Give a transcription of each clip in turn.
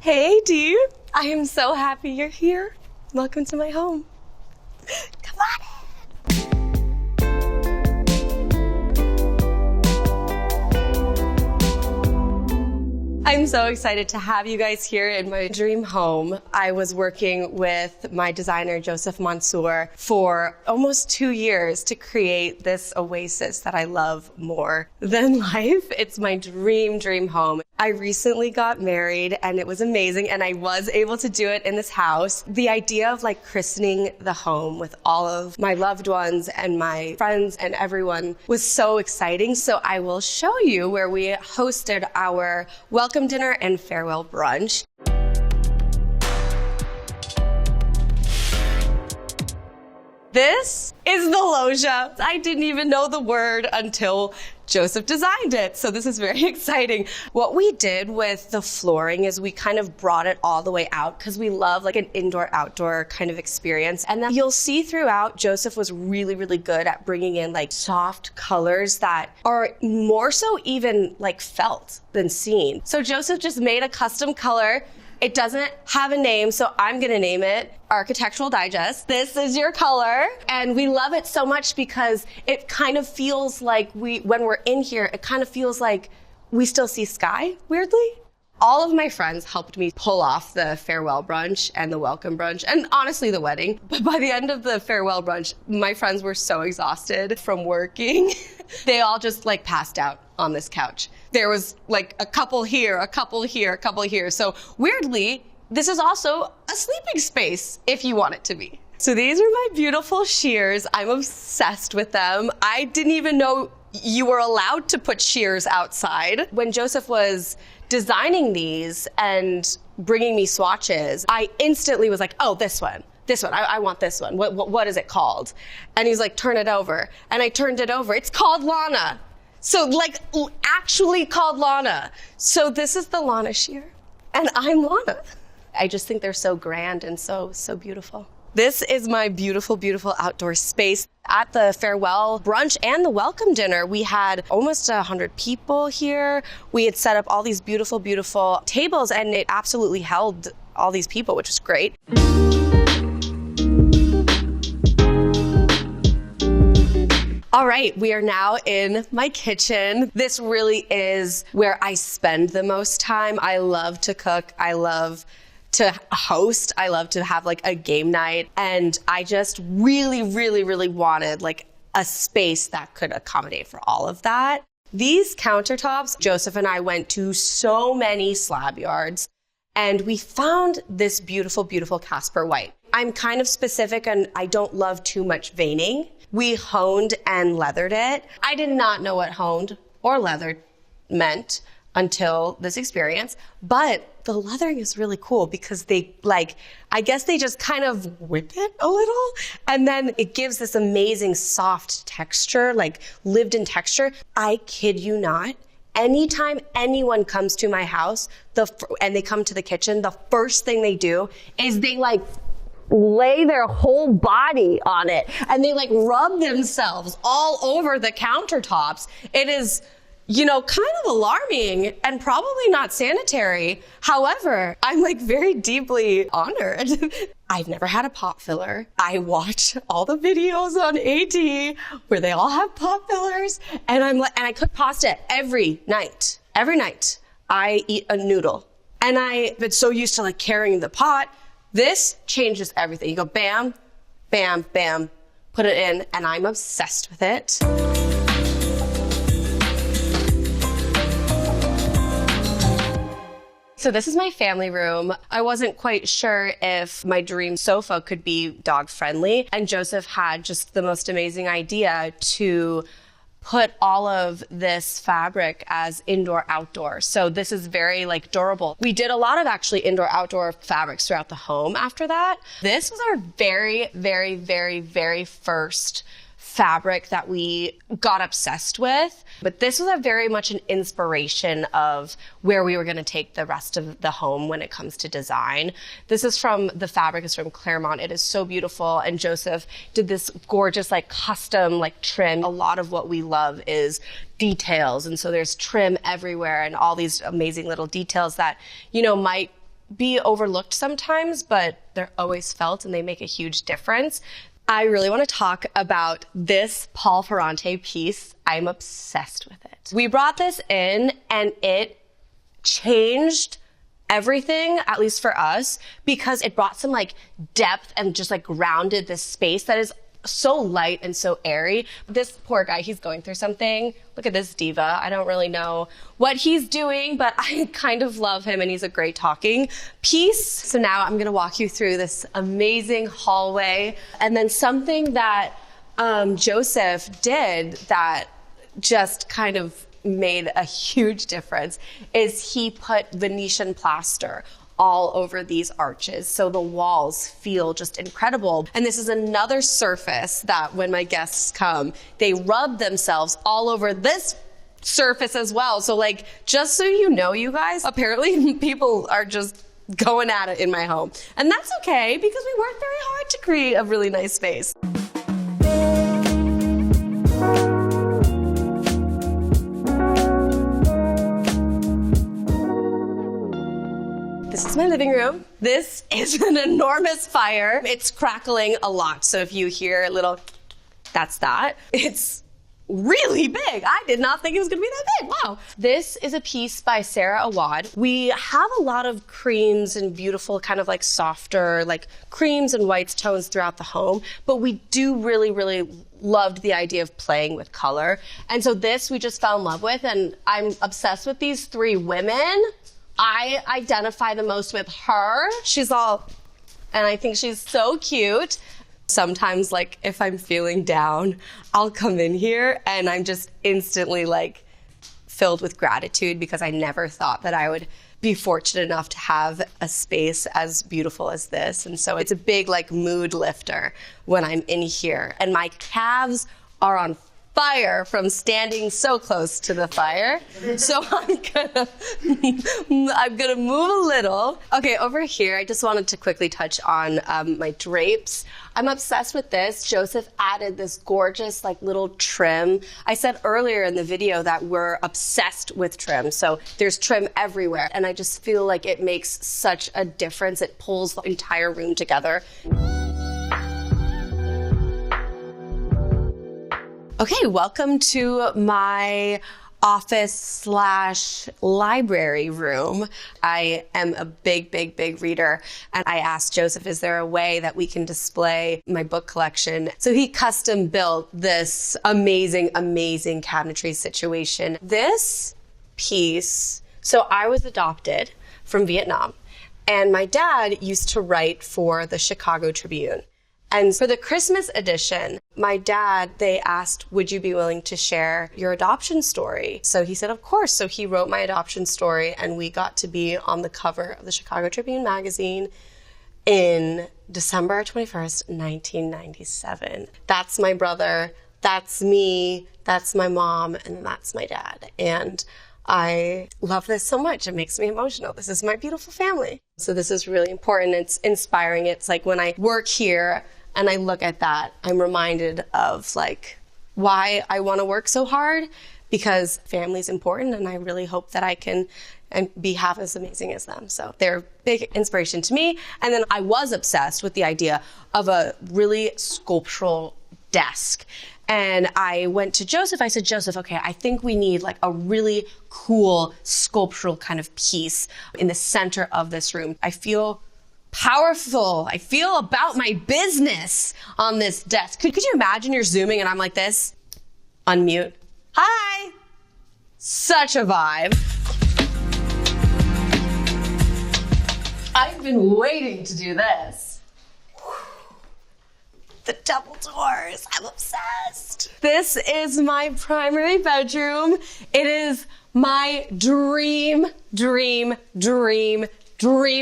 Hey, Dee. I am so happy you're here. Welcome to my home. Come on in. I'm so excited to have you guys here in my dream home. I was working with my designer, Joseph Mansour, for almost 2 years to create this oasis that I love more than life. It's my dream home. I recently got married and it was amazing, and I was able to do it in this house. The idea of like christening the home with all of my loved ones and my friends and everyone was so exciting. So I will show you where we hosted our welcome dinner and farewell brunch. This is the loggia. I didn't even know the word until Joseph designed it, so this is very exciting. What we did with the flooring is we kind of brought it all the way out because we love like an indoor-outdoor kind of experience. And then you'll see throughout, Joseph was really good at bringing in like soft colors that are more so even like felt than seen. So Joseph just made a custom color. It doesn't have a name, so I'm gonna name it Architectural Digest. This is your color, and we love it so much because it kind of feels like when we're in here, it kind of feels like we still see sky, weirdly. All of my friends helped me pull off the farewell brunch and the welcome brunch, and honestly the wedding. But by the end of the farewell brunch, my friends were so exhausted from working. They all just like passed out on this couch. There was like a couple here, a couple here, a couple here. So weirdly, this is also a sleeping space if you want it to be. So these are my beautiful shears. I'm obsessed with them. I didn't even know you were allowed to put shears outside. When Joseph was designing these and bringing me swatches, I instantly was like, oh, this one. I want this one. What is it called? And he's like, turn it over. And I turned it over. It's called Lana. So like actually called Lana. So this is the Lana shear and I'm Lana. I just think they're so grand and so beautiful. This is my beautiful outdoor space. At the farewell brunch and the welcome dinner, we had almost 100 people here. We had set up all these beautiful tables, and it absolutely held all these people, which was great. All right, we are now in my kitchen. This really is where I spend the most time. I love to cook. I love to host. I love to have like a game night. And I just really wanted like a space that could accommodate for all of that. These countertops, Joseph and I went to so many slab yards and we found this beautiful Casper white. I'm kind of specific and I don't love too much veining. We honed and leathered it. I did not know what honed or leathered meant until this experience, but the leathering is really cool because I guess they just kind of whip it a little, and then it gives this amazing soft texture, like lived in texture. I kid you not. Anytime anyone comes to my house and they come to the kitchen, the first thing they do is they like lay their whole body on it and they like rub themselves all over the countertops. It is, kind of alarming and probably not sanitary. However, I'm like very deeply honored. I've never had a pot filler. I watch all the videos on AD where they all have pot fillers, and and I cook pasta every night. Every night I eat a noodle, and I've been so used to like carrying the pot. This changes everything. You go bam, bam, bam, put it in, and I'm obsessed with it. So this is my family room. I wasn't quite sure if my dream sofa could be dog friendly, and Joseph had just the most amazing idea to put all of this fabric as indoor-outdoor. So this is very like durable. We did a lot of actually indoor-outdoor fabrics throughout the home after that. This was our very first fabric that we got obsessed with. But this was very much an inspiration of where we were going to take the rest of the home when it comes to design. The fabric is from Claremont. It is so beautiful. And Joseph did this gorgeous like custom like trim. A lot of what we love is details. And so there's trim everywhere and all these amazing little details that, might be overlooked sometimes, but they're always felt and they make a huge difference. I really want to talk about this Paul Ferrante piece. I'm obsessed with it. We brought this in and it changed everything, at least for us, because it brought some like depth and just like grounded this space that is so light and so airy. This poor guy, he's going through something. Look at this diva. I don't really know what he's doing, but I kind of love him and he's a great talking piece. So now I'm gonna walk you through this amazing hallway. And then something that Joseph did that just kind of made a huge difference is he put Venetian plaster all over these arches, so the walls feel just incredible. And this is another surface that when my guests come, they rub themselves all over this surface as well. So like, just so you know, you guys, apparently people are just going at it in my home. And that's okay, because we worked very hard to create a really nice space. This is my living room. This is an enormous fire. It's crackling a lot. So if you hear a little, that's that. It's really big. I did not think it was gonna be that big. Wow. This is a piece by Sarah Awad. We have a lot of creams and beautiful kind of like softer, like creams and whites tones throughout the home, but we do really, really loved the idea of playing with color. And so this we just fell in love with, and I'm obsessed with these three women. I identify the most with her. She's all, and I think she's so cute. Sometimes, like, if I'm feeling down, I'll come in here and I'm just instantly like filled with gratitude because I never thought that I would be fortunate enough to have a space as beautiful as this. And so it's a big like mood lifter when I'm in here. And my calves are on fire from standing so close to the fire. So I'm gonna move a little. Okay, over here, I just wanted to quickly touch on my drapes. I'm obsessed with this. Joseph added this gorgeous like little trim. I said earlier in the video that we're obsessed with trim. So there's trim everywhere. And I just feel like it makes such a difference. It pulls the entire room together. Okay, welcome to my office/library room. I am a big, big, big reader. And I asked Joseph, is there a way that we can display my book collection? So he custom built this amazing, amazing cabinetry situation. This piece, so I was adopted from Vietnam, and my dad used to write for the Chicago Tribune. And for the Christmas edition, my dad, they asked, would you be willing to share your adoption story? So he said, of course. So he wrote my adoption story, and we got to be on the cover of the Chicago Tribune magazine in December 21st, 1997. That's my brother, that's me, that's my mom, and that's my dad. And I love this so much. It makes me emotional. This is my beautiful family. So this is really important. It's inspiring. It's like when I work here, and I look at that, I'm reminded of like why I want to work so hard, because family's important, and I really hope that I can and be half as amazing as them. So they're a big inspiration to me. And then I was obsessed with the idea of a really sculptural desk. And I went to Joseph, I said, Joseph, okay, I think we need like a really cool sculptural kind of piece in the center of this room. I feel powerful. I feel about my business on this desk. Could you imagine you're zooming and I'm like this? Unmute. Hi. Such a vibe. I've been waiting to do this. The double doors. I'm obsessed. This is my primary bedroom. It is my dream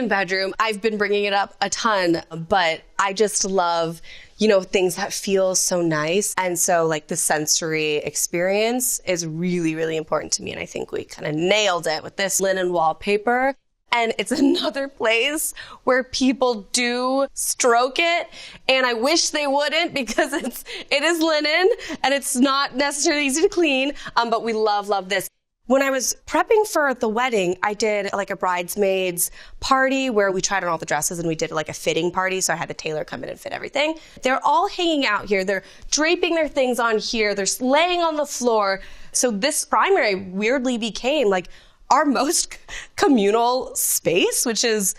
bedroom. I've been bringing it up a ton, but I just love, you know, things that feel so nice. And so like the sensory experience is really, really important to me. And I think we kind of nailed it with this linen wallpaper. And it's another place where people do stroke it. And I wish they wouldn't, because it is linen and it's not necessarily easy to clean. But we love this. When I was prepping for the wedding, I did like a bridesmaids party where we tried on all the dresses and we did like a fitting party. So I had the tailor come in and fit everything. They're all hanging out here. They're draping their things on here. They're laying on the floor. So this primary weirdly became like our most communal space, which is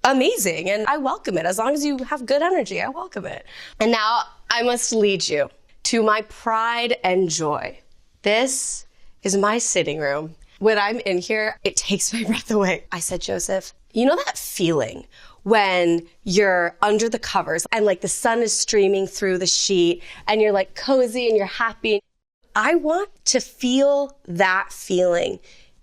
amazing. And I welcome it. As long as you have good energy, I welcome it. And now I must lead you to my pride and joy. This is my sitting room. When I'm in here, it takes my breath away. I said, Joseph, you know that feeling when you're under the covers and like the sun is streaming through the sheet and you're like cozy and you're happy? I want to feel that feeling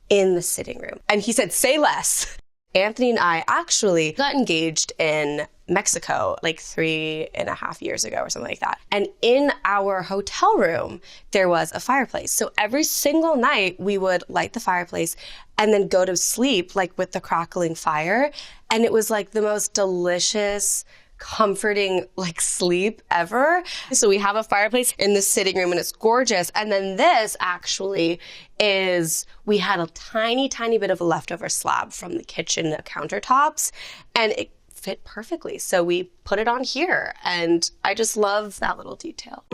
in the sitting room. And he said, say less. Anthony and I actually got engaged in Mexico like 3.5 years ago or something like that. And in our hotel room, there was a fireplace. So every single night we would light the fireplace and then go to sleep like with the crackling fire. And it was like the most delicious, comforting like sleep ever. So we have a fireplace in the sitting room and it's gorgeous. And then this actually is, we had a tiny bit of a leftover slab from the kitchen countertops and it fit perfectly. So we put it on here and I just love that little detail.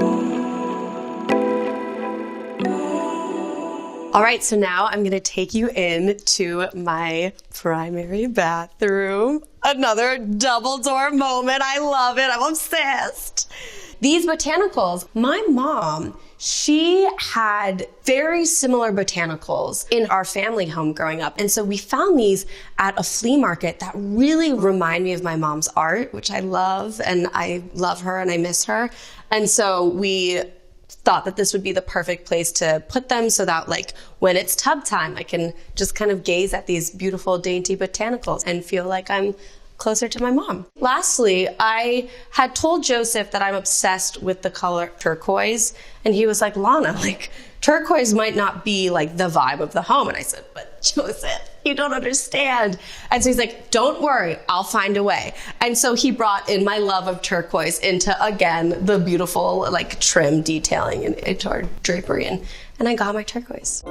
All right, so now I'm gonna take you into my primary bathroom. Another double door moment. I love it. I'm obsessed. These botanicals, my mom, she had very similar botanicals in our family home growing up. And so we found these at a flea market that really remind me of my mom's art, which I love, and I love her and I miss her. And so we thought that this would be the perfect place to put them so that like when it's tub time, I can just kind of gaze at these beautiful dainty botanicals and feel like I'm closer to my mom. Lastly, I had told Joseph that I'm obsessed with the color turquoise, and he was like, Lana, like turquoise might not be like the vibe of the home. And I said, but Joseph, you don't understand. And so he's like, don't worry, I'll find a way. And so he brought in my love of turquoise into, again, the beautiful like trim detailing into our drapery, and I got my turquoise.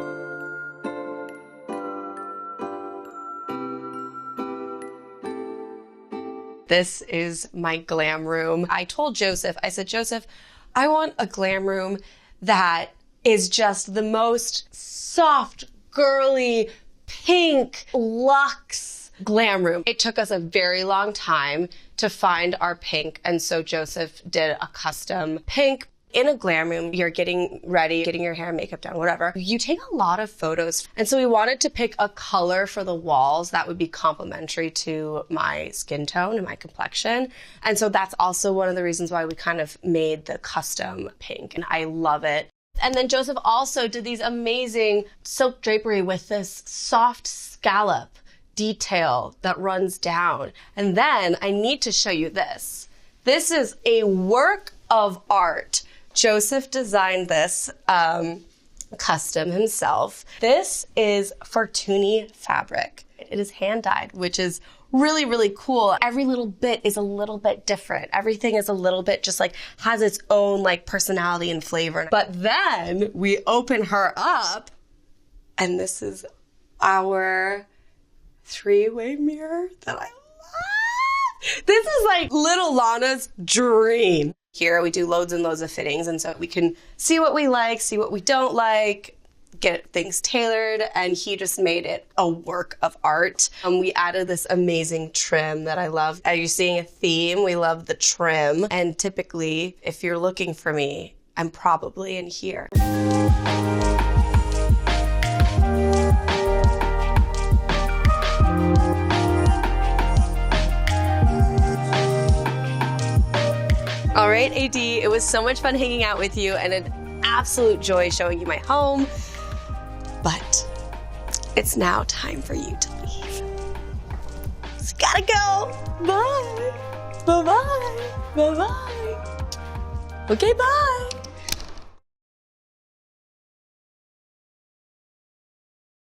This is my glam room. I told Joseph, I said, Joseph, I want a glam room that is just the most soft, girly, pink, luxe glam room. It took us a very long time to find our pink, and so Joseph did a custom pink. In a glam room, you're getting ready, getting your hair and makeup done, whatever. You take a lot of photos. And so we wanted to pick a color for the walls that would be complementary to my skin tone and my complexion. And so that's also one of the reasons why we kind of made the custom pink. And I love it. And then Joseph also did these amazing silk drapery with this soft scallop detail that runs down. And then I need to show you this. This is a work of art. Joseph designed this custom himself. This is Fortuny fabric. It is hand dyed, which is really, really cool. Every little bit is a little bit different. Everything is a little bit just like has its own like personality and flavor. But then we open her up and this is our three-way mirror that I love. This is like little Lana's dream. Here we do loads and loads of fittings, and so we can see what we like, see what we don't like, get things tailored, and he just made it a work of art. We added this amazing trim that I love. Are you seeing a theme? We love the trim, and typically, if you're looking for me, I'm probably in here. All right, AD, it was so much fun hanging out with you and an absolute joy showing you my home. But it's now time for you to leave. So gotta go. Bye. Bye-bye. Bye-bye. Okay, bye.